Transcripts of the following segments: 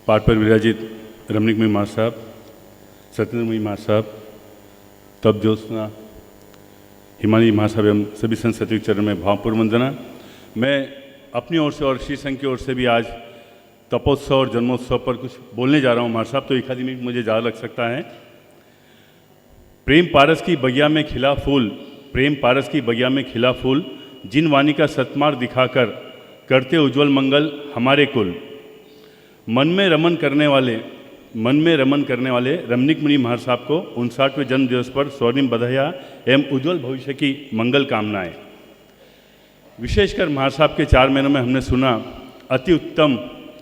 पाठ पर विराजित रमणीक मुनि महाराज साहब, सत्येंद्र मुनि महाराज साहब, तप ज्योत्सना, हिमानी महाराज साहब एवं सभी संत सचिव चरण में भावपूर्ण वंदना। मैं अपनी ओर से और श्री संघ की ओर से भी आज तपोत्सव और जन्मोत्सव पर कुछ बोलने जा रहा हूँ। महाराज साहब तो एक आधी मिनट मुझे ज़्यादा लग सकता है। प्रेम पारस की बगिया में खिला फूल, प्रेम पारस की बगिया में खिला फूल, जिन वाणी का सत्मार्ग दिखाकर करते उज्ज्वल मंगल हमारे कुल। मन में रमन करने वाले रमणीक मुनि महाराज साहब को 59वें जन्म दिवस पर स्वर्णिम बधाइयाँ एवं उज्ज्वल भविष्य की मंगल कामनाएं। विशेषकर महाराज साहब के 4 महीनों में हमने सुना अति उत्तम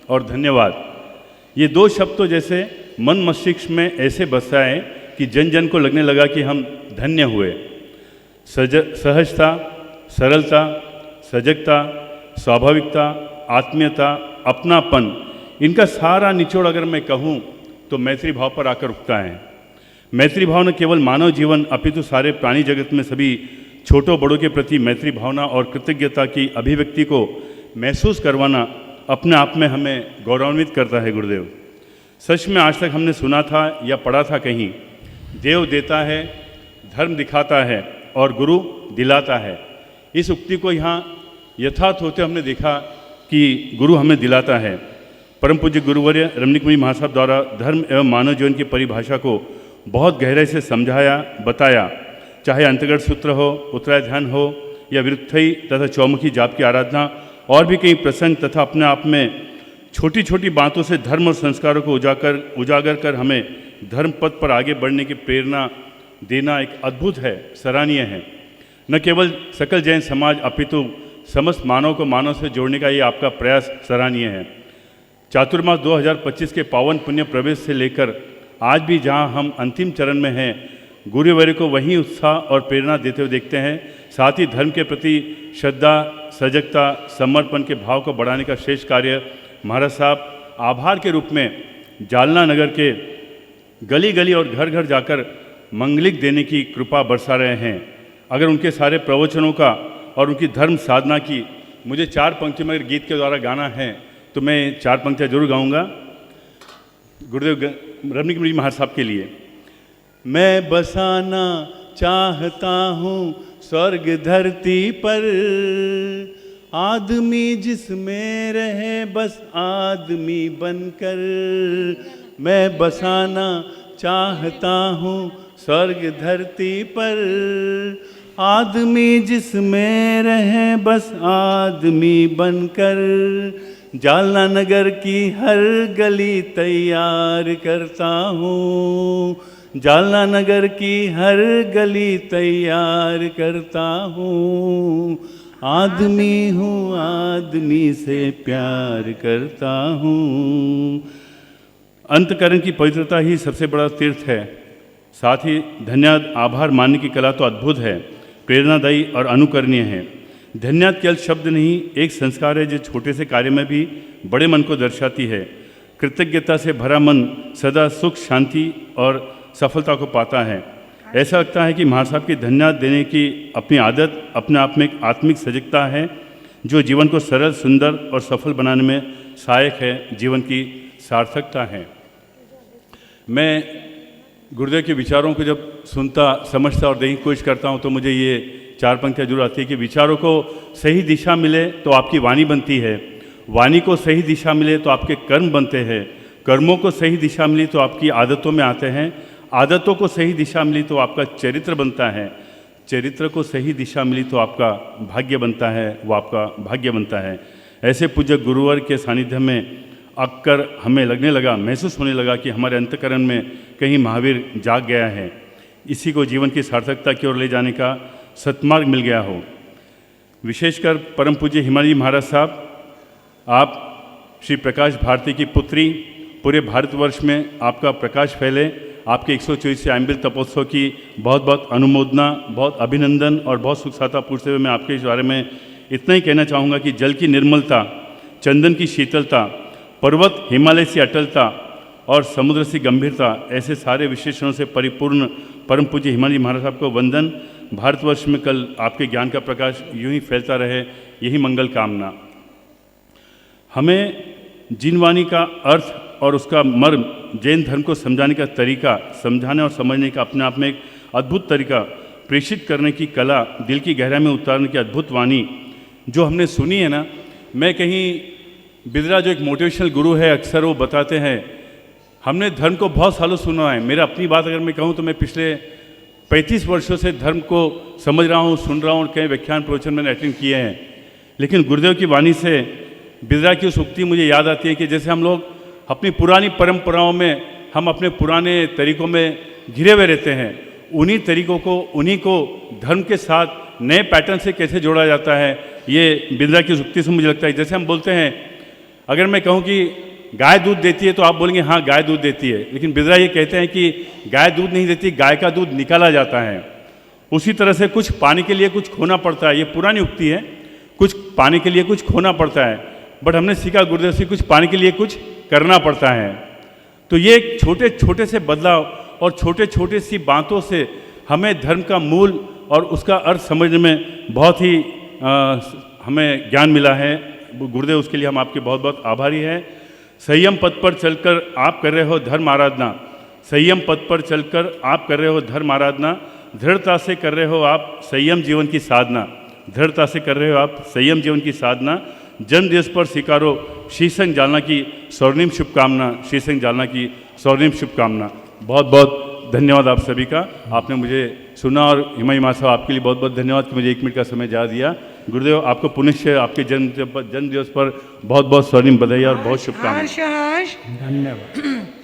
और धन्यवाद। ये 2 शब्द तो जैसे मन मस्तिष्क में ऐसे बसाए कि जन जन को लगने लगा कि हम धन्य हुए। सहजता, सरलता, सजगता, स्वाभाविकता, आत्मीयता, अपनापन, इनका सारा निचोड़ अगर मैं कहूँ तो मैत्री भाव पर आकर रुकता है। मैत्री भाव न केवल मानव जीवन अपितु सारे प्राणी जगत में सभी छोटों बड़ों के प्रति मैत्री भावना और कृतज्ञता की अभिव्यक्ति को महसूस करवाना अपने आप में हमें गौरवान्वित करता है। गुरुदेव, सच में आज तक हमने सुना था या पढ़ा था कहीं, देव देता है, धर्म दिखाता है और गुरु दिलाता है। इस उक्ति को यहाँ यथार्थ होते हमने देखा कि गुरु हमें दिलाता है। परम पूज्य गुरुवर्य रमणीक मुनि महाराज साहब द्वारा धर्म एवं मानव जीवन की परिभाषा को बहुत गहराई से समझाया, बताया। चाहे अंतर्गत सूत्र हो, उत्तराय ध्यान हो या विरुद्धई तथा चौमुखी जाप की आराधना और भी कई प्रसंग तथा अपने आप में छोटी छोटी बातों से धर्म और संस्कारों को उजागर कर हमें धर्म पथ पर आगे बढ़ने की प्रेरणा देना एक अद्भुत है, सराहनीय है। न केवल सकल जैन समाज अपितु समस्त मानव को मानव से जोड़ने का ये आपका प्रयास सराहनीय है। चातुर्मास 2025 के पावन पुण्य प्रवेश से लेकर आज भी जहां हम अंतिम चरण में हैं, गुरुवर्य को वही उत्साह और प्रेरणा देते हुए देखते हैं। साथ ही धर्म के प्रति श्रद्धा, सजगता, समर्पण के भाव को बढ़ाने का श्रेष्ठ कार्य महाराज साहब आभार के रूप में जालना नगर के गली गली और घर घर जाकर मंगलिक देने की कृपा बरसा रहे हैं। अगर उनके सारे प्रवचनों का और उनकी धर्म साधना की मुझे 4 पंक्तियों में गीत के द्वारा गाना है तो मैं 4 पंक्तियाँ जरूर गाऊंगा गुरुदेव रमणीक मुनि महाराज साहब के लिए। मैं बसाना चाहता हूँ स्वर्ग धरती पर, आदमी जिसमें रहे बस आदमी बनकर। मैं बसाना चाहता हूँ स्वर्ग धरती पर, आदमी जिसमें रहे बस आदमी बनकर। जालना नगर की हर गली तैयार करता हूँ, जालना नगर की हर गली तैयार करता हूँ। आदमी हूँ, आदमी से प्यार करता हूँ। अंतकरण की पवित्रता ही सबसे बड़ा तीर्थ है। साथ ही धन्यवाद आभार मानने की कला तो अद्भुत है, प्रेरणादायी और अनुकरणीय है। धन्यवाद केवल शब्द नहीं, एक संस्कार है जो छोटे से कार्य में भी बड़े मन को दर्शाती है। कृतज्ञता से भरा मन सदा सुख, शांति और सफलता को पाता है। ऐसा लगता है कि महाराज साहब की धन्यवाद देने की अपनी आदत अपने आप में एक आत्मिक सजगता है जो जीवन को सरल, सुंदर और सफल बनाने में सहायक है, जीवन की सार्थकता है। मैं गुरुदेव के विचारों को जब सुनता, समझता और देखने की कोशिश करता हूँ तो मुझे ये 4 पंक्तियाँ जरूर आती है कि विचारों को सही दिशा मिले तो आपकी वाणी बनती है, वाणी को सही दिशा मिले तो आपके कर्म बनते हैं, कर्मों को सही दिशा मिली तो आपकी आदतों में आते हैं, आदतों को सही दिशा मिली तो आपका चरित्र बनता है, चरित्र को सही दिशा मिली तो आपका भाग्य बनता है, वो आपका भाग्य बनता है। ऐसे पूज्य गुरुवर के सानिध्य में आकर हमें लगने लगा, महसूस होने लगा कि हमारे अंतकरण में कहीं महावीर जाग गया है, इसी को जीवन की सार्थकता की ओर ले जाने का सत्मार्ग मिल गया हो। विशेषकर परम पूज्य हिमानी महाराज साहब, आप श्री प्रकाश भारती की पुत्री, पूरे भारतवर्ष में आपका प्रकाश फैले। आपके 124 आम्बिल तपोत्सव की बहुत बहुत अनुमोदना, बहुत अभिनंदन और बहुत सुख साता पूछते हुए मैं आपके इस बारे में इतना ही कहना चाहूँगा कि जल की निर्मलता, चंदन की शीतलता, पर्वत हिमालय से अटलता और समुद्र से गंभीरता, ऐसे सारे विशेषणों से परिपूर्ण परम पूज्य हिमानी महाराज साहब को वंदन। भारतवर्ष में कल आपके ज्ञान का प्रकाश यूं ही फैलता रहे, यही मंगल कामना। हमें जिन वाणी का अर्थ और उसका मर्म, जैन धर्म को समझाने का तरीका, समझाने और समझने का अपने आप में एक अद्भुत तरीका, प्रेषित करने की कला, दिल की गहराई में उतारने की अद्भुत वाणी जो हमने सुनी है ना। मैं कहीं बिदरा जो एक मोटिवेशनल गुरु है, अक्सर वो बताते हैं, हमने धर्म को बहुत सालों सुना है। मेरा अपनी बात अगर मैं कहूँ तो मैं पिछले 35 वर्षों से धर्म को समझ रहा हूँ, सुन रहा हूँ, कई व्याख्यान प्रवचन मैंने अटेंड किए हैं। लेकिन गुरुदेव की वाणी से बिदरा की उस उक्ति मुझे याद आती है कि जैसे हम लोग अपनी पुरानी परंपराओं में, हम अपने पुराने तरीकों में घिरे हुए रहते हैं, उन्हीं तरीकों को, उन्हीं को धर्म के साथ नए पैटर्न से कैसे जोड़ा जाता है, ये बिदरा की उस उक्ति से मुझे लगता है। जैसे हम बोलते हैं, अगर मैं कहूँ कि गाय दूध देती है तो आप बोलेंगे हाँ गाय दूध देती है, लेकिन बिदरा ये कहते हैं कि गाय दूध नहीं देती, गाय का दूध निकाला जाता है। उसी तरह से कुछ पाने के लिए कुछ खोना पड़ता है, ये पुरानी उक्ति है, कुछ पाने के लिए कुछ खोना पड़ता है, बट हमने सीखा गुरुदेव से कुछ पाने के लिए कुछ करना पड़ता है। तो ये छोटे छोटे से बदलाव और छोटे छोटे सी बातों से हमें धर्म का मूल और उसका अर्थ समझने में बहुत ही हमें ज्ञान मिला है। गुरुदेव, उसके लिए हम आपके बहुत बहुत आभारी हैं। संयम पथ पर चलकर आप कर रहे हो धर्म आराधना, संयम पथ पर चलकर आप कर रहे हो धर्म आराधना, दृढ़ता से कर रहे हो आप संयम जीवन की साधना, दृढ़ता से कर रहे हो आप संयम जीवन की साधना। जन्म दिवस पर स्वीकारो शीशंग जालना की स्वर्णिम शुभकामना, शीशंग जालना की स्वर्णिम शुभकामना। बहुत बहुत धन्यवाद आप सभी का, आपने मुझे सुना, और हिमाई माँ साहब आपके लिए बहुत बहुत धन्यवाद कि मुझे 1 मिनट का समय ज़्यादा दिया। गुरुदेव, आपको पुनश्च आपके जन्म दिवस पर बहुत बहुत स्वर्णिम बधाई और बहुत शुभकामनाएं। धन्यवाद।